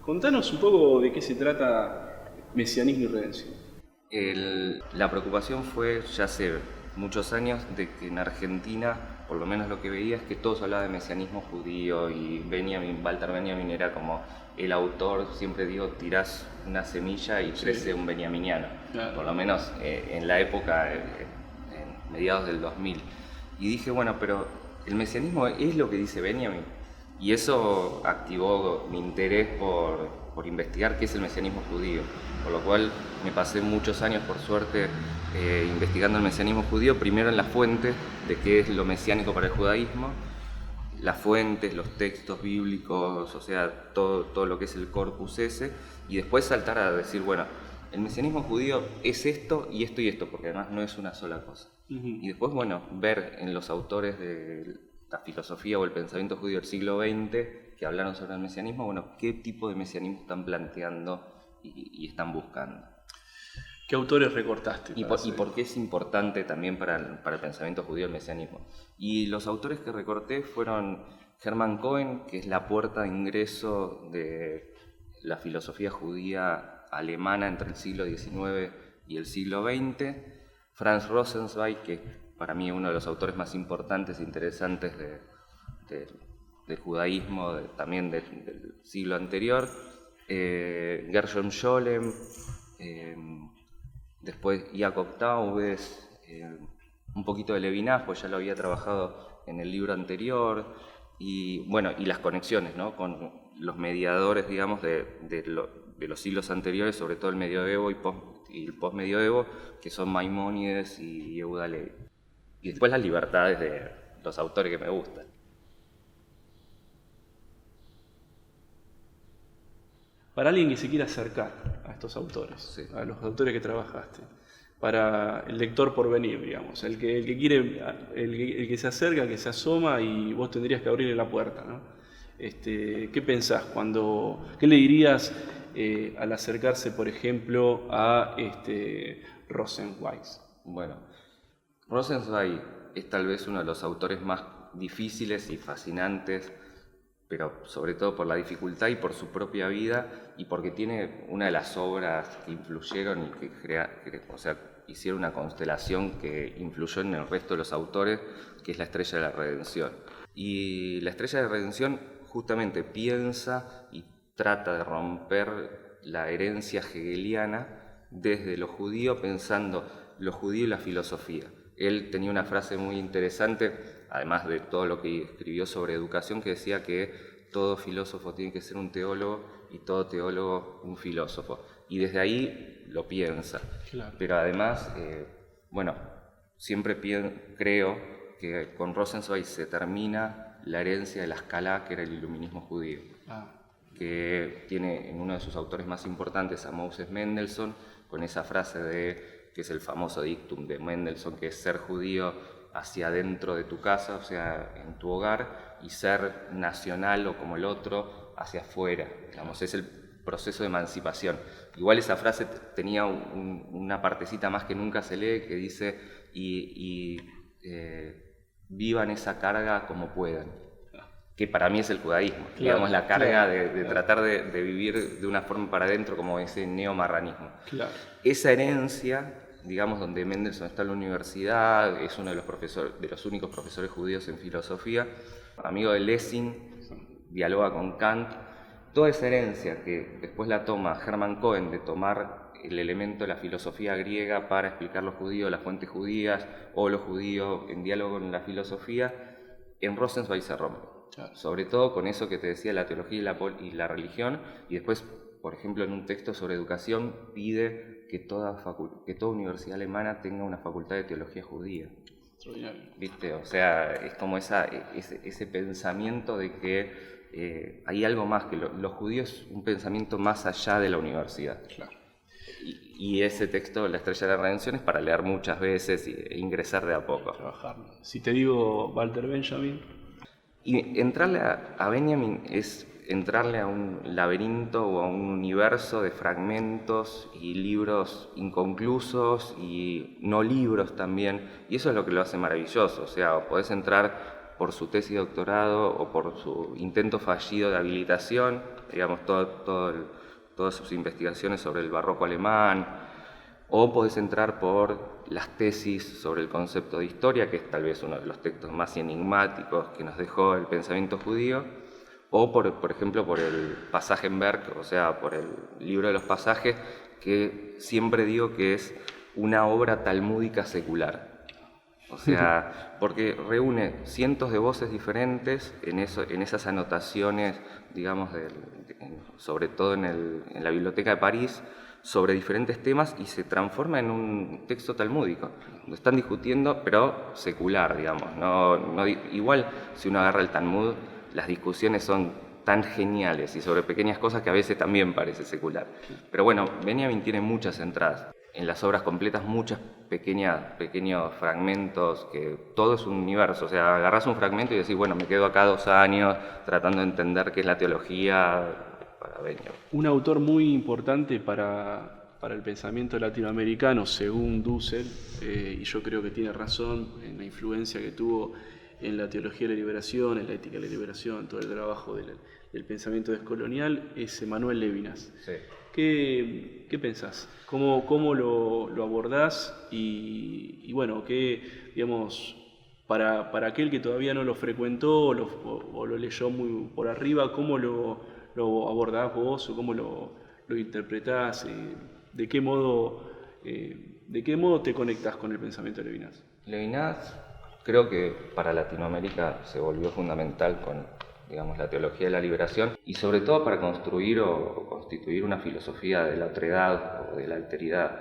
Contanos un poco de qué se trata Mesianismo y Redención. La preocupación fue ya hace muchos años de que en Argentina, por lo menos lo que veía, es que todos hablaban de mesianismo judío y Walter Benjamin era como el autor. Siempre digo, tirás una semilla y crece un benjaminiano, claro. Por lo menos en la época, en mediados del 2000. Y dije, bueno, pero el mesianismo es lo que dice Benjamin. Y eso activó mi interés por investigar qué es el mesianismo judío, por lo cual me pasé muchos años, por suerte, investigando el mesianismo judío, primero en las fuentes de qué es lo mesiánico para el judaísmo, las fuentes, los textos bíblicos, o sea, todo lo que es el corpus ese, y después saltar a decir, bueno, el mesianismo judío es esto y esto y esto, porque además no es una sola cosa. Y después, bueno, ver en los autores de la filosofía o el pensamiento judío del siglo XX que hablaron sobre el mesianismo, bueno, qué tipo de mesianismo están planteando y están buscando. ¿Qué autores recortaste? Y por qué es importante también para el pensamiento judío el mesianismo. Y los autores que recorté fueron Hermann Cohen, que es la puerta de ingreso de la filosofía judía alemana entre el siglo XIX y el siglo XX, Franz Rosenzweig, que para mí es uno de los autores más importantes e interesantes del judaísmo, también del siglo anterior, Gershom Scholem, después Jacob Taubes, un poquito de Levinas, pues ya lo había trabajado en el libro anterior, y bueno, y las conexiones, ¿no?, con los mediadores, digamos, de los siglos anteriores, sobre todo el medioevo y el postmedioevo, que son Maimónides y Yehuda Levi. Y después las libertades de los autores que me gustan. Para alguien que se quiera acercar a estos autores, sí, a los autores que trabajaste, para el lector por venir, digamos, el que quiere, el que se acerca, que se asoma y vos tendrías que abrirle la puerta, ¿no? ¿Qué pensás qué le dirías al acercarse, por ejemplo, a Rosenzweig? Bueno, Rosenzweig es tal vez uno de los autores más difíciles y fascinantes, pero sobre todo por la dificultad y por su propia vida y porque tiene una de las obras que influyeron y hicieron una constelación que influyó en el resto de los autores, que es la Estrella de la Redención. Y la Estrella de la Redención justamente piensa y trata de romper la herencia hegeliana desde lo judío, pensando lo judío y la filosofía. Él tenía una frase muy interesante, además de todo lo que escribió sobre educación, que decía que todo filósofo tiene que ser un teólogo y todo teólogo un filósofo. Y desde ahí lo piensa. Claro. Pero además, siempre creo que con Rosenzweig se termina la herencia de la Escalá, que era el iluminismo judío. Que tiene en uno de sus autores más importantes a Moses Mendelssohn, con esa frase que es el famoso dictum de Mendelssohn, que es ser judío hacia adentro de tu casa, o sea, en tu hogar, y ser nacional o como el otro hacia afuera. Digamos, es el proceso de emancipación. Igual esa frase tenía una partecita más que nunca se lee, que dice, vivan esa carga como puedan, que para mí es el judaísmo, claro, digamos, la carga de tratar de vivir de una forma para adentro, como ese neomarranismo. Claro. Esa herencia, digamos, donde Mendelssohn está en la universidad, es uno de los únicos profesores judíos en filosofía, amigo de Lessing, dialoga con Kant, toda esa herencia que después la toma Hermann Cohen, de tomar el elemento de la filosofía griega para explicar lo judío, las fuentes judías, o lo judío en diálogo con la filosofía, en Rosenzweig se rompe. Claro. Sobre todo con eso que te decía, la teología y la religión, y después, por ejemplo, en un texto sobre educación, pide que toda universidad alemana tenga una facultad de teología judía. ¿Viste? O sea, es como ese pensamiento de que hay algo más, que lo judío es un pensamiento más allá de la universidad. Claro. Y ese texto, La Estrella de la Redención, es para leer muchas veces e ingresar de a poco. Trabajarlo. Si te digo Walter Benjamin. Y entrarle a Benjamin es entrarle a un laberinto o a un universo de fragmentos y libros inconclusos y no libros también, y eso es lo que lo hace maravilloso. O sea, podés entrar por su tesis de doctorado o por su intento fallido de habilitación, digamos, todas sus investigaciones sobre el barroco alemán, o podés entrar por las tesis sobre el concepto de historia, que es tal vez uno de los textos más enigmáticos que nos dejó el pensamiento judío, o por ejemplo por el Passagenwerk, o sea, por el libro de los pasajes, que siempre digo que es una obra talmúdica secular. O sea, porque reúne cientos de voces diferentes en esas anotaciones, digamos, sobre todo en la Biblioteca de París, sobre diferentes temas, y se transforma en un texto talmúdico. Lo están discutiendo, pero secular, digamos. Igual, si uno agarra el Talmud, las discusiones son tan geniales y sobre pequeñas cosas que a veces también parece secular. Pero bueno, Benjamin tiene muchas entradas. En las obras completas, muchos pequeños fragmentos, que todo es un universo. O sea, agarrás un fragmento y decís, bueno, me quedo acá 2 años tratando de entender qué es la teología para Benjamin. Un autor muy importante para el pensamiento latinoamericano, según Dussel, y yo creo que tiene razón en la influencia que tuvo en la teología de la liberación, en la ética de la liberación, todo el trabajo del pensamiento descolonial, es Emmanuel Levinas. Sí. ¿Qué pensás? ¿Cómo lo abordás? Y bueno, digamos, para aquel que todavía no lo frecuentó o lo leyó muy por arriba, ¿cómo lo abordás vos o cómo lo interpretás? ¿De qué modo te conectás con el pensamiento de Levinas? Levinas creo que para Latinoamérica se volvió fundamental con, digamos, la teología de la liberación, y sobre todo para construir o constituir una filosofía de la otredad o de la alteridad.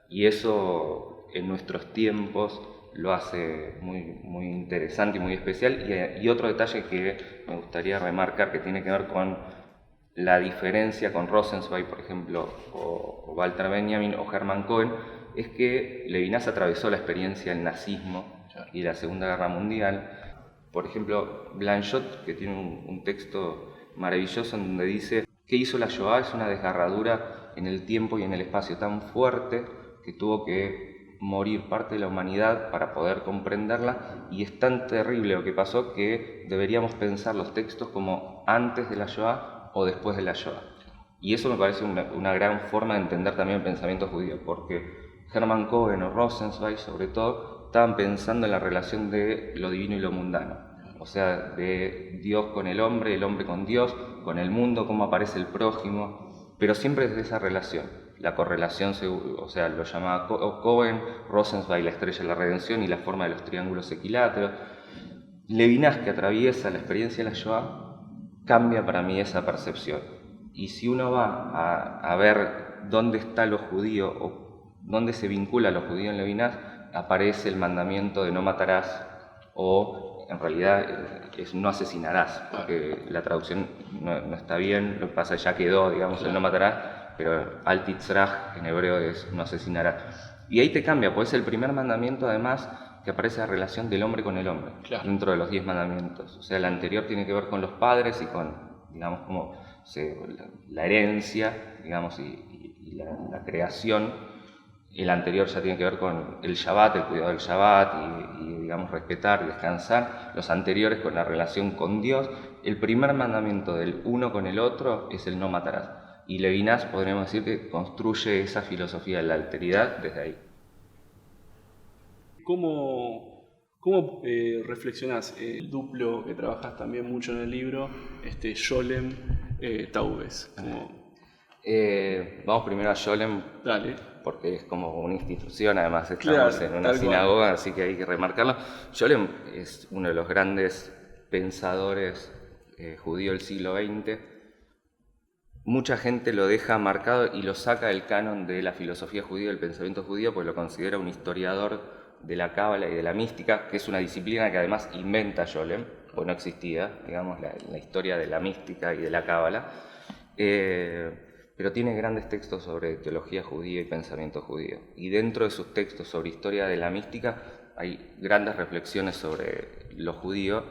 Y eso en nuestros tiempos lo hace muy interesante y muy especial. Y otro detalle que me gustaría remarcar, que tiene que ver con la diferencia con Rosenzweig, por ejemplo, o Walter Benjamin o Hermann Cohen, es que Levinas atravesó la experiencia del nazismo y la Segunda Guerra Mundial. Por ejemplo, Blanchot, que tiene un texto maravilloso en donde dice que hizo la Shoah es una desgarradura en el tiempo y en el espacio tan fuerte que tuvo que morir parte de la humanidad para poder comprenderla, y es tan terrible lo que pasó que deberíamos pensar los textos como antes de la Shoah o después de la Shoah. Y eso me parece una gran forma de entender también el pensamiento judío, porque Hermann Cohen o Rosenzweig, sobre todo, estaban pensando en la relación de lo divino y lo mundano, o sea, de Dios con el hombre con Dios, con el mundo, cómo aparece el prójimo, pero siempre desde esa relación. La correlación, o sea, lo llamaba Cohen, Rosenzweig, la estrella de la redención y la forma de los triángulos equiláteros. Levinas, que atraviesa la experiencia de la Shoah, cambia para mí esa percepción. Y si uno va a ver dónde está lo judío o dónde se vincula lo judío en Levinas, aparece el mandamiento de no matarás, o en realidad es no asesinarás, porque la traducción no está bien, lo que pasa ya quedó, digamos, el no matarás, pero al titzrach en hebreo es no asesinarás. Y ahí te cambia, pues es el primer mandamiento además que aparece la relación del hombre con el hombre, dentro de los 10 mandamientos. O sea, el anterior tiene que ver con los padres y con, digamos, como la herencia, digamos, y la creación. El anterior ya tiene que ver con el Shabbat, el cuidado del Shabbat y digamos, respetar, descansar. Los anteriores con la relación con Dios. El primer mandamiento del uno con el otro es el no matarás. Y Levinas, podríamos decir, que construye esa filosofía de la alteridad desde ahí. ¿Cómo reflexionás el duplo que trabajas también mucho en el libro, Scholem, Taubes? Vamos primero a Scholem. Dale. Porque es como una institución, además estamos en una sinagoga, así que hay que remarcarlo. Scholem es uno de los grandes pensadores judíos del siglo XX. Mucha gente lo deja marcado y lo saca del canon de la filosofía judía, del pensamiento judío, porque lo considera un historiador de la cábala y de la mística, que es una disciplina que además inventa Scholem, pues no existía, digamos, la historia de la mística y de la cábala. Pero tiene grandes textos sobre teología judía y pensamiento judío. Y dentro de sus textos sobre historia de la mística hay grandes reflexiones sobre lo judío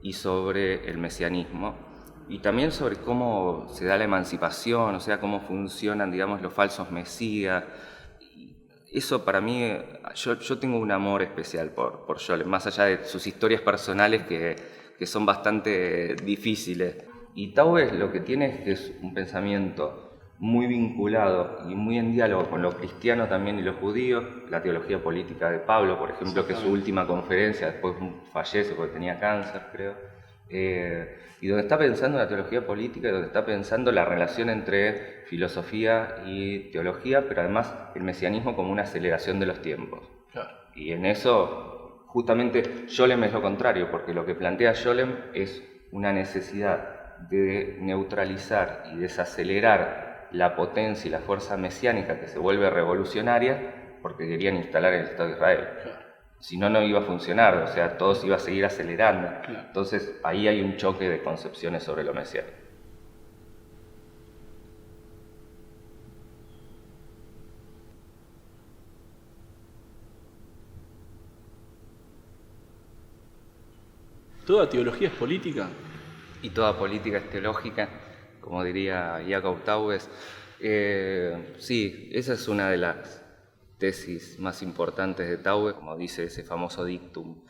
y sobre el mesianismo, y también sobre cómo se da la emancipación, o sea, cómo funcionan, digamos, los falsos mesías. eso para mí, yo tengo un amor especial por Scholem, más allá de sus historias personales que son bastante difíciles. Y Taube lo que tiene es que es un pensamiento muy vinculado y muy en diálogo con lo cristiano también y lo judío, la teología política de Pablo, por ejemplo, que es su última conferencia, después fallece porque tenía cáncer, creo, y donde está pensando la teología política y donde está pensando la relación entre filosofía y teología, pero además el mesianismo como una aceleración de los tiempos. Claro. Y en eso, justamente, Scholem es lo contrario, porque lo que plantea Scholem es una necesidad de neutralizar y desacelerar la potencia y la fuerza mesiánica que se vuelve revolucionaria porque querían instalar el Estado de Israel. Claro. Si no, no iba a funcionar, o sea, todo se iba a seguir acelerando. Claro. Entonces, ahí hay un choque de concepciones sobre lo mesiánico. ¿Toda teología es política? Y toda política es teológica, como diría Jacob Taubes. Sí, esa es una de las tesis más importantes de Taube, como dice ese famoso dictum.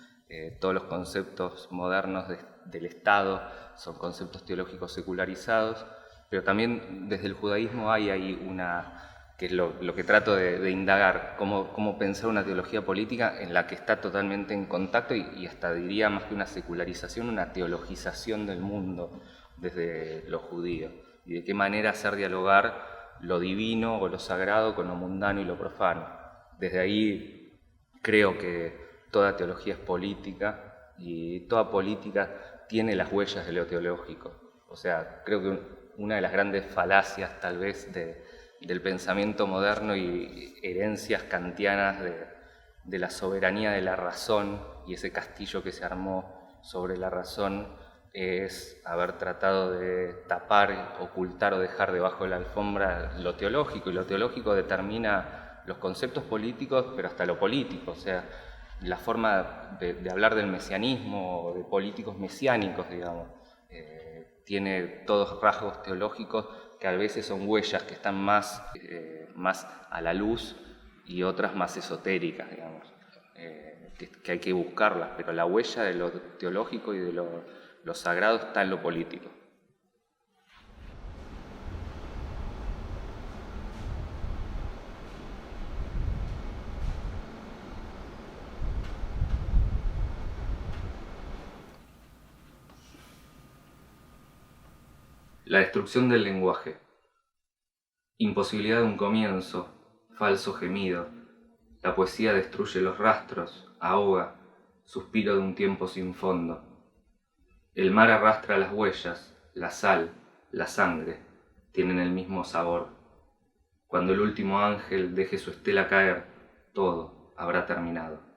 Todos los conceptos modernos del Estado son conceptos teológicos secularizados, pero también desde el judaísmo hay una, que es lo que trato de indagar, cómo pensar una teología política en la que está totalmente en contacto y hasta diría más que una secularización, una teologización del mundo desde lo judío, y de qué manera hacer dialogar lo divino o lo sagrado con lo mundano y lo profano. Desde ahí creo que toda teología es política y toda política tiene las huellas de lo teológico. O sea, creo que una de las grandes falacias tal vez del pensamiento moderno y herencias kantianas de la soberanía de la razón y ese castillo que se armó sobre la razón es haber tratado de tapar, ocultar o dejar debajo de la alfombra lo teológico, y lo teológico determina los conceptos políticos, pero hasta lo político, o sea, la forma de hablar del mesianismo o de políticos mesiánicos, digamos, tiene todos rasgos teológicos que a veces son huellas que están más a la luz y otras más esotéricas, digamos, que hay que buscarlas, pero la huella de lo teológico y de lo sagrado está en lo político. La destrucción del lenguaje. Imposibilidad de un comienzo, falso gemido. La poesía destruye los rastros, ahoga, suspiro de un tiempo sin fondo. El mar arrastra las huellas, la sal, la sangre, tienen el mismo sabor. Cuando el último ángel deje su estela caer, todo habrá terminado.